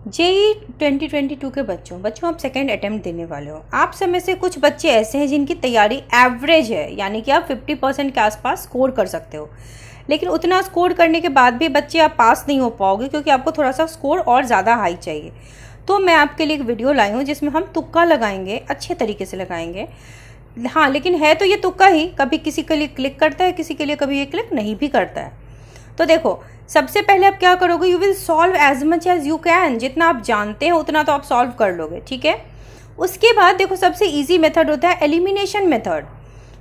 JEE 2022 के बच्चों आप सेकेंड अटेम्प्ट देने वाले हो। आप समय से कुछ बच्चे ऐसे हैं जिनकी तैयारी एवरेज है, यानी कि आप 50% के आसपास स्कोर कर सकते हो, लेकिन उतना स्कोर करने के बाद भी बच्चे आप पास नहीं हो पाओगे क्योंकि आपको थोड़ा सा स्कोर और ज़्यादा हाई चाहिए। तो मैं आपके लिए एक वीडियो लाई हूँ जिसमें हम तुक्का लगाएंगे, अच्छे तरीके से लगाएंगे। हाँ, लेकिन है तो ये तुक्का ही, कभी किसी के लिए क्लिक करता है, किसी के लिए कभी ये क्लिक नहीं भी करता है। तो देखो, सबसे पहले आप क्या करोगे, you will solve as much as you can. जितना आप जानते हैं उतना तो आप सॉल्व कर लोगे, ठीक है। उसके बाद देखो, सबसे इजी मेथड होता है एलिमिनेशन मेथड।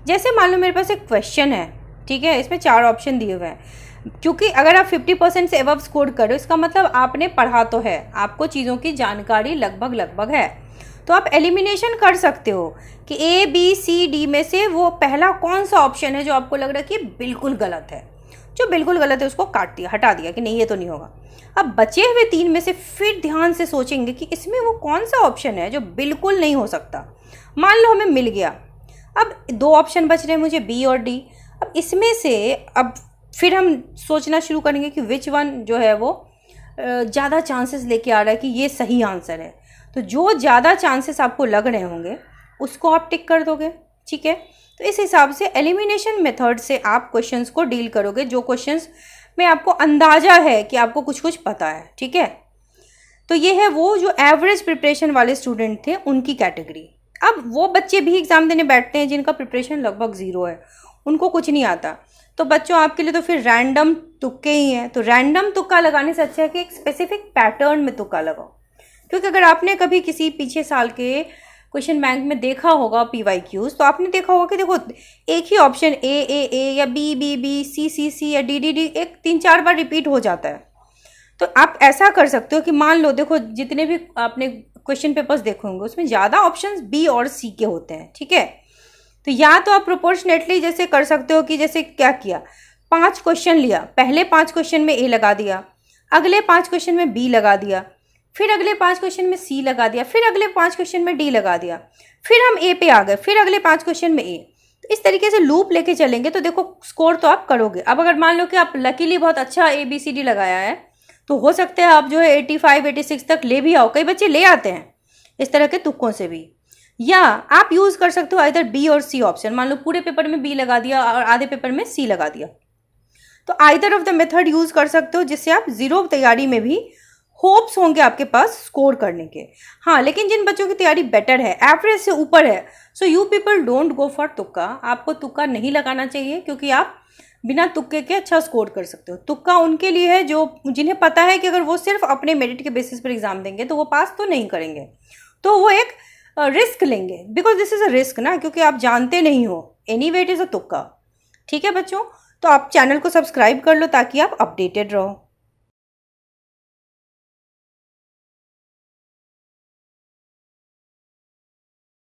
जैसे मान लो मेरे पास एक क्वेश्चन है, ठीक है, इसमें 4 ऑप्शन दिए हुए हैं। क्योंकि अगर आप 50% से एबव स्कोर करो, इसका मतलब आपने पढ़ा तो है, आपको चीज़ों की जानकारी लगभग है। तो आप एलिमिनेशन कर सकते हो कि ए बी सी डी में से वो पहला कौन सा ऑप्शन है जो आपको लग रहा है कि बिल्कुल गलत है। जो बिल्कुल गलत है उसको काट दिया, हटा दिया कि नहीं ये तो नहीं होगा। अब बचे हुए 3 में से फिर ध्यान से सोचेंगे कि इसमें वो कौन सा ऑप्शन है जो बिल्कुल नहीं हो सकता। मान लो हमें मिल गया, अब 2 ऑप्शन बच रहे हैं मुझे, बी और डी। अब इसमें से अब फिर हम सोचना शुरू करेंगे कि विच वन जो है वो ज़्यादा चांसेस लेके आ रहा है कि ये सही आंसर है। तो जो ज़्यादा चांसेस आपको लग रहे होंगे उसको आप टिक कर दोगे, ठीक है। तो इस हिसाब से एलिमिनेशन मेथड से आप क्वेश्चंस को डील करोगे, जो क्वेश्चंस में आपको अंदाज़ा है कि आपको कुछ पता है, ठीक है। तो ये है वो जो एवरेज प्रिपरेशन वाले स्टूडेंट थे उनकी कैटेगरी। अब वो बच्चे भी एग्ज़ाम देने बैठते हैं जिनका प्रिपरेशन लगभग 0 है, उनको कुछ नहीं आता। तो बच्चों आपके लिए तो फिर रैंडम तुक्के ही हैं। तो रैंडम तुक्का लगाने से अच्छा है कि एक स्पेसिफिक पैटर्न में तुक्का लगाओ। क्योंकि अगर आपने कभी किसी पीछे साल के क्वेश्चन बैंक में देखा होगा PYQs, तो आपने देखा होगा कि देखो एक ही ऑप्शन ए या बी सी या डी एक 3-4 बार रिपीट हो जाता है। तो आप ऐसा कर सकते हो कि मान लो देखो, जितने भी आपने क्वेश्चन पेपर्स देखे होंगे उसमें ज़्यादा ऑप्शंस बी और सी के होते हैं, ठीक है। तो या तो आप प्रोपोर्शनेटली जैसे कर सकते हो कि जैसे क्या किया, 5 क्वेश्चन लिया, पहले 5 क्वेश्चन में ए लगा दिया, अगले 5 क्वेश्चन में बी लगा दिया, फिर अगले 5 क्वेश्चन में सी लगा दिया, फिर अगले 5 क्वेश्चन में डी लगा दिया, फिर हम ए पे आ गए, फिर अगले 5 क्वेश्चन में ए। तो इस तरीके से लूप लेके चलेंगे तो देखो स्कोर तो आप करोगे। अब अगर मान लो कि आप लकीली बहुत अच्छा ABCD लगाया है तो हो सकता है आप जो है 85-86 तक ले भी आओ। कई बच्चे ले आते हैं इस तरह के तुक्कों से भी। या आप यूज़ कर सकते हो इधर बी और सी ऑप्शन। मान लो पूरे पेपर में बी लगा दिया और आधे पेपर में सी लगा दिया, तो either of the method use कर सकते हो, जिससे आप 0 तैयारी में भी होप्स होंगे आपके पास स्कोर करने के। हाँ, लेकिन जिन बच्चों की तैयारी बेटर है, एवरेज से ऊपर है, so you people don't go for तुक्का। आपको तुक्का नहीं लगाना चाहिए क्योंकि आप बिना तुक्के के अच्छा स्कोर कर सकते हो। तुक्का उनके लिए है जो जिन्हें पता है कि अगर वो सिर्फ अपने मेरिट के बेसिस पर एग्जाम देंगे तो वो पास तो नहीं करेंगे, तो वो एक रिस्क लेंगे, because this is a risk ना, क्योंकि आप जानते नहीं हो। एनीवे इट इज़ अ तुक्का, ठीक है बच्चों। तो आप चैनल को सब्सक्राइब कर लो ताकि आप अपडेटेड रहो।